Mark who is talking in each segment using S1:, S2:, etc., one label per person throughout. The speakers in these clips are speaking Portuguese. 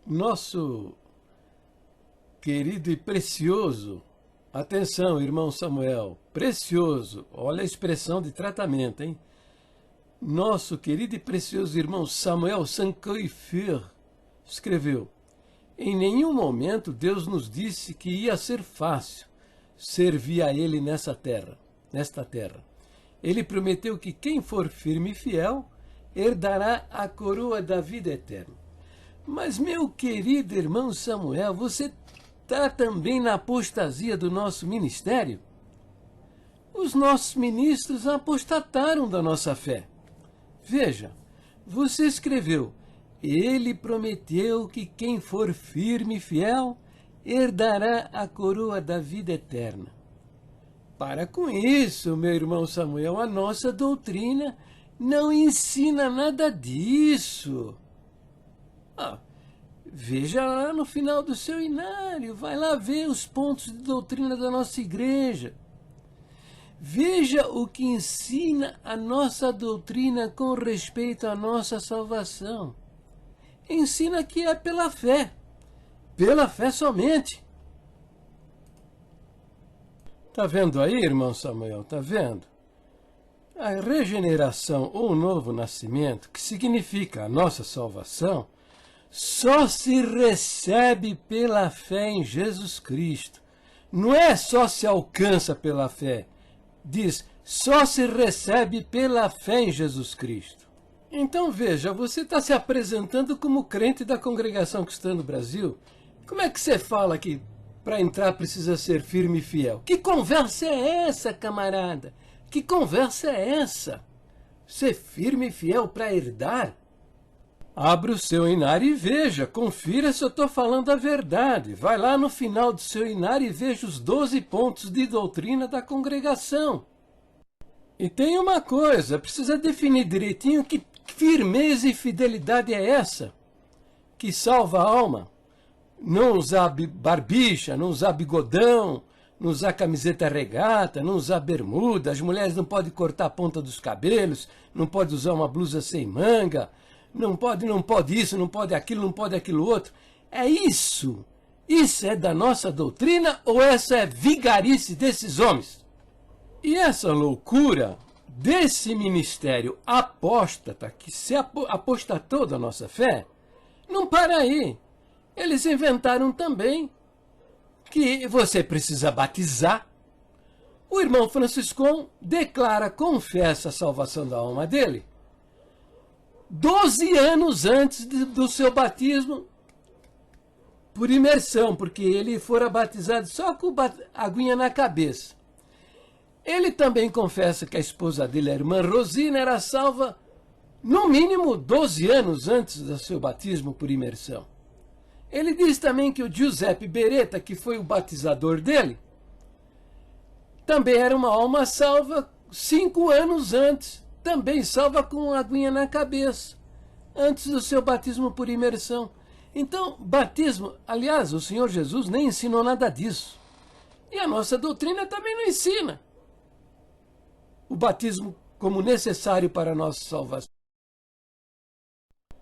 S1: Nosso querido e precioso, atenção, irmão Samuel, precioso, olha a expressão de tratamento, hein? Nosso querido e precioso irmão Samuel Sankoifir escreveu: em nenhum momento Deus nos disse que ia ser fácil servir a Ele nesta terra. Ele prometeu que quem for firme e fiel herdará a coroa da vida eterna. Mas, meu querido irmão Samuel, você está também na apostasia do nosso ministério? Os nossos ministros apostataram da nossa fé. Veja, você escreveu: ele prometeu que quem for firme e fiel herdará a coroa da vida eterna. Para com isso, meu irmão Samuel, a nossa doutrina não ensina nada disso. Veja lá no final do seu inário, vai lá ver os pontos de doutrina da nossa igreja. Veja o que ensina a nossa doutrina com respeito à nossa salvação. Ensina que é pela fé somente. Tá vendo aí, irmão Samuel? Tá vendo? A regeneração ou o novo nascimento, que significa a nossa salvação, só se recebe pela fé em Jesus Cristo. Não é só se alcança pela fé. Diz, só se recebe pela fé em Jesus Cristo. Então veja, você está se apresentando como crente da Congregação Cristã do Brasil. Como é que você fala que para entrar precisa ser firme e fiel? Que conversa é essa, camarada? Que conversa é essa? Ser firme e fiel para herdar? Abra o seu inário e veja, confira se eu estou falando a verdade. Vai lá no final do seu inário e veja os 12 pontos de doutrina da congregação. E tem uma coisa, precisa definir direitinho que firmeza e fidelidade é essa que salva a alma. Não usar barbicha, não usar bigodão, não usar camiseta regata, não usar bermuda, as mulheres não podem cortar a ponta dos cabelos, não pode usar uma blusa sem manga, não pode isso, não pode aquilo outro. É isso. Isso é da nossa doutrina ou essa é vigarice desses homens? E essa loucura desse ministério apóstata, que se apostatou da nossa fé, não para aí. Eles inventaram também que você precisa batizar. O irmão Franciscão declara, confessa a salvação da alma dele 12 anos antes do seu batismo por imersão, porque ele fora batizado só com a aguinha na cabeça. Ele também confessa que a esposa dele, a irmã Rosina, era salva no mínimo 12 anos antes do seu batismo por imersão. Ele diz também que o Giuseppe Beretta, que foi o batizador dele, também era uma alma salva 5 anos antes, também salva com a aguinha na cabeça, antes do seu batismo por imersão. Então, batismo, aliás, o Senhor Jesus nem ensinou nada disso. E a nossa doutrina também não ensina o batismo como necessário para a nossa salvação.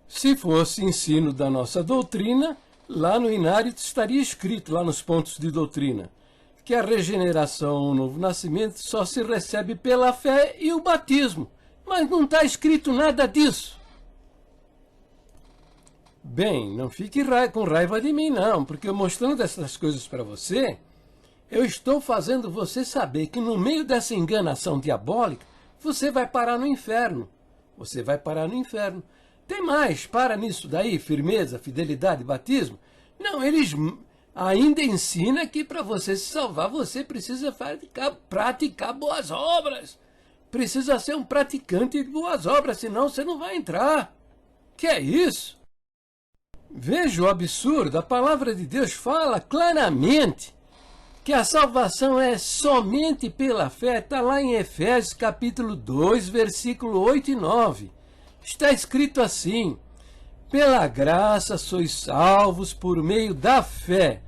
S1: Se fosse ensino da nossa doutrina, lá no inário estaria escrito, lá nos pontos de doutrina, que a regeneração, o novo nascimento, só se recebe pela fé e o batismo. Mas não está escrito nada disso. Bem, não fique com raiva de mim, não, porque eu mostrando essas coisas para você, eu estou fazendo você saber que no meio dessa enganação diabólica, você vai parar no inferno. Você vai parar no inferno. Tem mais, para nisso daí, firmeza, fidelidade, batismo. Não, eles ainda ensinam que para você se salvar, você precisa praticar boas obras. Precisa ser um praticante de boas obras, senão você não vai entrar. Que é isso? Veja o absurdo, a palavra de Deus fala claramente que a salvação é somente pela fé. Está lá em Efésios capítulo 2, versículo 8 e 9. Está escrito assim: pela graça sois salvos por meio da fé.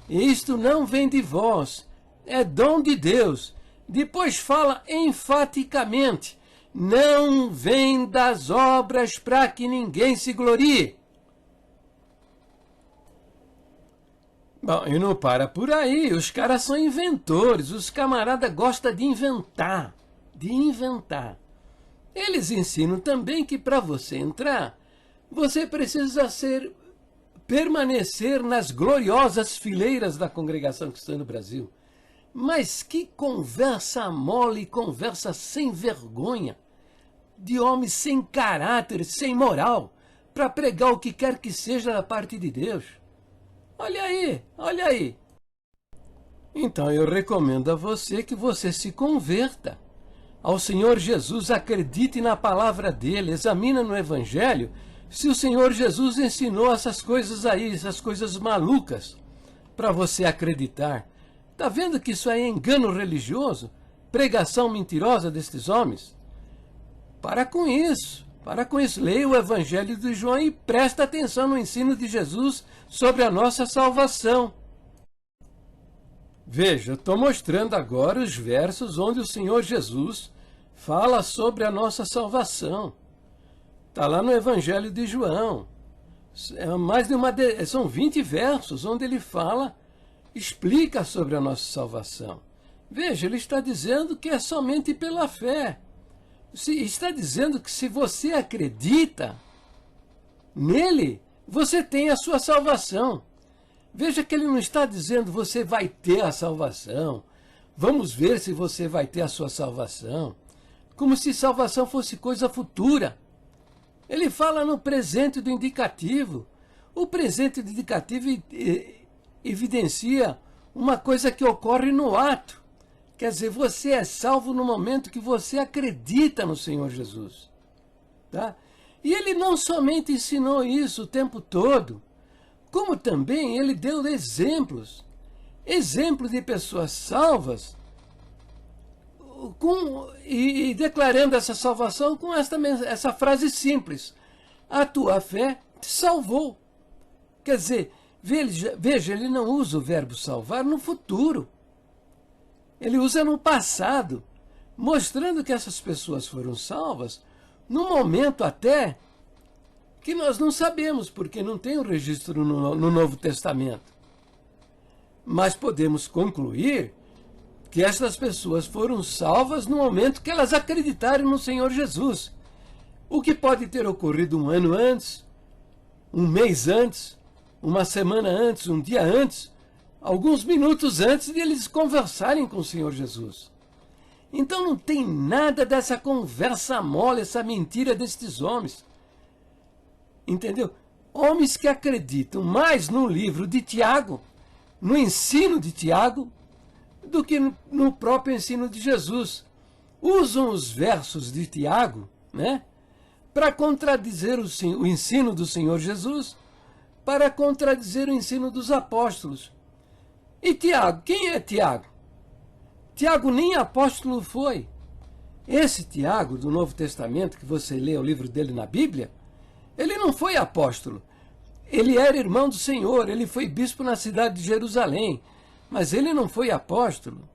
S1: Isto não vem de vós, é dom de Deus. Depois fala enfaticamente: não vem das obras para que ninguém se glorie. Bom, e não para por aí, os caras são inventores, os camaradas gostam de inventar, de inventar. Eles ensinam também que para você entrar, você precisa permanecer nas gloriosas fileiras da congregação cristã no Brasil. Mas que conversa mole, conversa sem vergonha, de homens sem caráter, sem moral, para pregar o que quer que seja da parte de Deus. Olha aí, olha aí. Então eu recomendo a você que você se converta ao Senhor Jesus, acredite na palavra dele, examina no Evangelho se o Senhor Jesus ensinou essas coisas aí, essas coisas malucas, para você acreditar. Está vendo que isso aí é engano religioso? Pregação mentirosa destes homens? Para com isso, para com isso. Leia o Evangelho de João e presta atenção no ensino de Jesus sobre a nossa salvação. Veja, eu estou mostrando agora os versos onde o Senhor Jesus fala sobre a nossa salvação. Está lá no Evangelho de João. São 20 versos onde ele explica sobre a nossa salvação. Veja, ele está dizendo que é somente pela fé. Está dizendo que se você acredita nele, você tem a sua salvação. Veja que ele não está dizendo você vai ter a salvação. Vamos ver se você vai ter a sua salvação. Como se salvação fosse coisa futura. Ele fala no presente do indicativo. O presente do indicativo evidencia uma coisa que ocorre no ato. Quer dizer, você é salvo no momento que você acredita no Senhor Jesus. Tá? E ele não somente ensinou isso o tempo todo, como também ele deu exemplos de pessoas salvas, e declarando essa salvação com essa frase simples: a tua fé te salvou. Quer dizer, veja, ele não usa o verbo salvar no futuro. Ele usa no passado, mostrando que essas pessoas foram salvas no momento até que nós não sabemos, porque não tem o registro no Novo Testamento. Mas podemos concluir que essas pessoas foram salvas no momento que elas acreditaram no Senhor Jesus. O que pode ter ocorrido um ano antes, um mês antes, uma semana antes, um dia antes, alguns minutos antes de eles conversarem com o Senhor Jesus. Então não tem nada dessa conversa mole, essa mentira destes homens. Entendeu? Homens que acreditam mais no livro de Tiago, no ensino de Tiago, do que no próprio ensino de Jesus. Usam os versos de Tiago, né, para contradizer o ensino do Senhor Jesus, para contradizer o ensino dos apóstolos. E Tiago, quem é Tiago? Tiago nem apóstolo foi. Esse Tiago do Novo Testamento, que você lê o livro dele na Bíblia, ele não foi apóstolo. Ele era irmão do Senhor, ele foi bispo na cidade de Jerusalém, mas ele não foi apóstolo.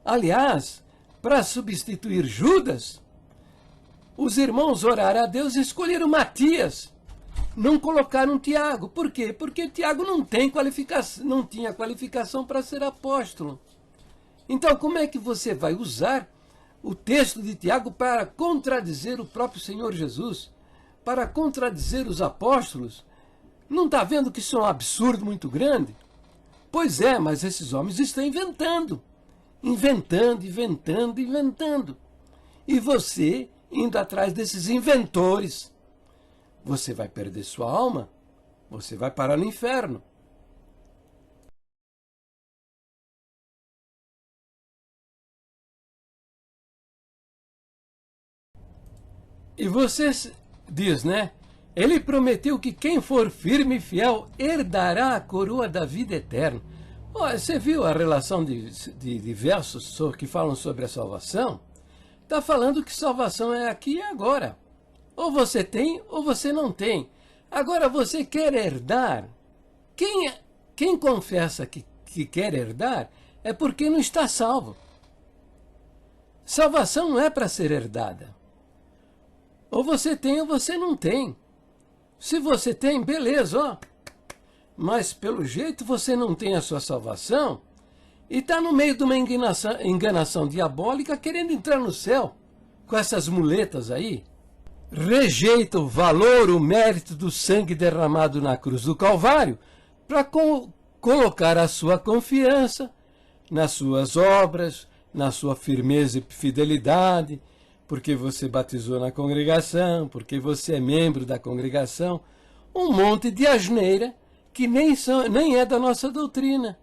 S1: Aliás, para substituir Judas, os irmãos oraram a Deus e escolheram Matias. Não colocaram Tiago. Por quê? Porque Tiago não tinha qualificação para ser apóstolo. Então, como é que você vai usar o texto de Tiago para contradizer o próprio Senhor Jesus? Para contradizer os apóstolos? Não está vendo que isso é um absurdo muito grande? Pois é, mas esses homens estão inventando. Inventando. E você, indo atrás desses inventores, você vai perder sua alma, você vai parar no inferno. E você diz, né? Ele prometeu que quem for firme e fiel herdará a coroa da vida eterna. Olha, você viu a relação de versos que falam sobre a salvação? Está falando que salvação é aqui e agora. Ou você tem, ou você não tem. Agora você quer herdar. Quem confessa que quer herdar é porque não está salvo. Salvação não é para ser herdada. Ou você tem ou você não tem. Se você tem, beleza, ó. mas pelo jeito você não tem a sua salvação e está no meio de uma enganação diabólica querendo entrar no céu com essas muletas aí. Rejeita o valor, o mérito do sangue derramado na cruz do Calvário para colocar a sua confiança nas suas obras, na sua firmeza e fidelidade, porque você batizou na congregação, porque você é membro da congregação, um monte de asneira que nem é da nossa doutrina,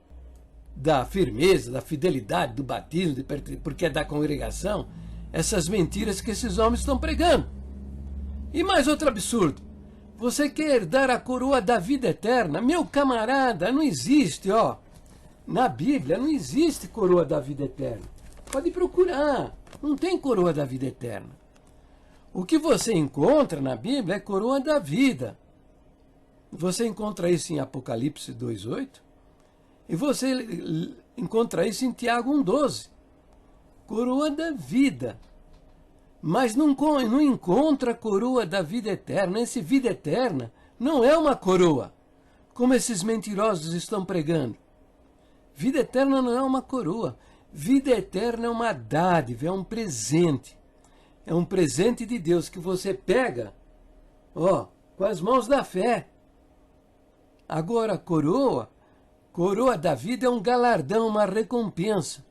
S1: da firmeza, da fidelidade, do batismo, porque é da congregação, essas mentiras que esses homens estão pregando. E mais outro absurdo, você quer herdar a coroa da vida eterna? Meu camarada, não existe, ó. Na Bíblia não existe coroa da vida eterna. Pode procurar, não tem coroa da vida eterna. O que você encontra na Bíblia é coroa da vida. Você encontra isso em Apocalipse 2:8 e você encontra isso em Tiago 1:12. Coroa da vida. Mas não encontra a coroa da vida eterna. Essa vida eterna não é uma coroa, como esses mentirosos estão pregando. Vida eterna não é uma coroa. Vida eterna é uma dádiva, é um presente. É um presente de Deus que você pega, ó, com as mãos da fé. Agora, coroa da vida é um galardão, uma recompensa.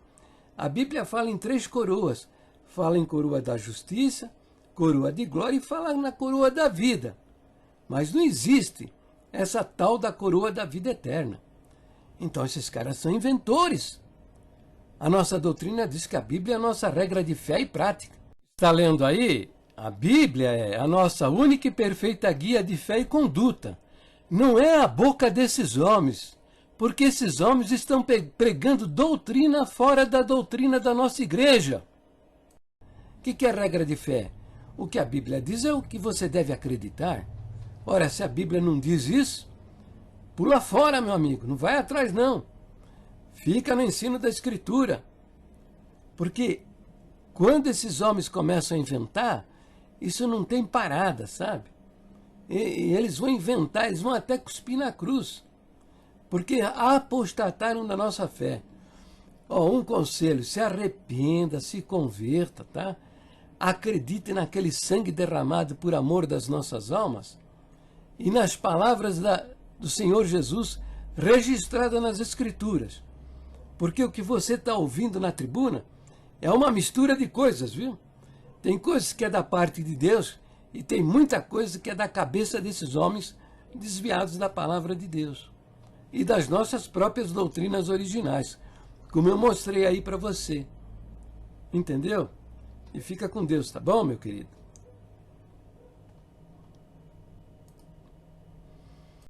S1: A Bíblia fala em 3 coroas. Fala em coroa da justiça, coroa de glória e fala na coroa da vida. Mas não existe essa tal da coroa da vida eterna. Então esses caras são inventores. A nossa doutrina diz que a Bíblia é a nossa regra de fé e prática. Está lendo aí? A Bíblia é a nossa única e perfeita guia de fé e conduta. Não é a boca desses homens, porque esses homens estão pregando doutrina fora da doutrina da nossa igreja. O que é regra de fé? O que a Bíblia diz é o que você deve acreditar. Ora, se a Bíblia não diz isso, pula fora, meu amigo, não vai atrás não. Fica no ensino da Escritura. Porque quando esses homens começam a inventar, isso não tem parada, sabe? E eles vão inventar, eles vão até cuspir na cruz. Porque apostataram da nossa fé. Ó, um conselho, se arrependa, se converta, tá? Acredite naquele sangue derramado por amor das nossas almas e nas palavras do Senhor Jesus registradas nas Escrituras. Porque o que você está ouvindo na tribuna é uma mistura de coisas, viu? Tem coisas que é da parte de Deus e tem muita coisa que é da cabeça desses homens desviados da palavra de Deus e das nossas próprias doutrinas originais, como eu mostrei aí para você. Entendeu? E fica com Deus, tá bom, meu querido?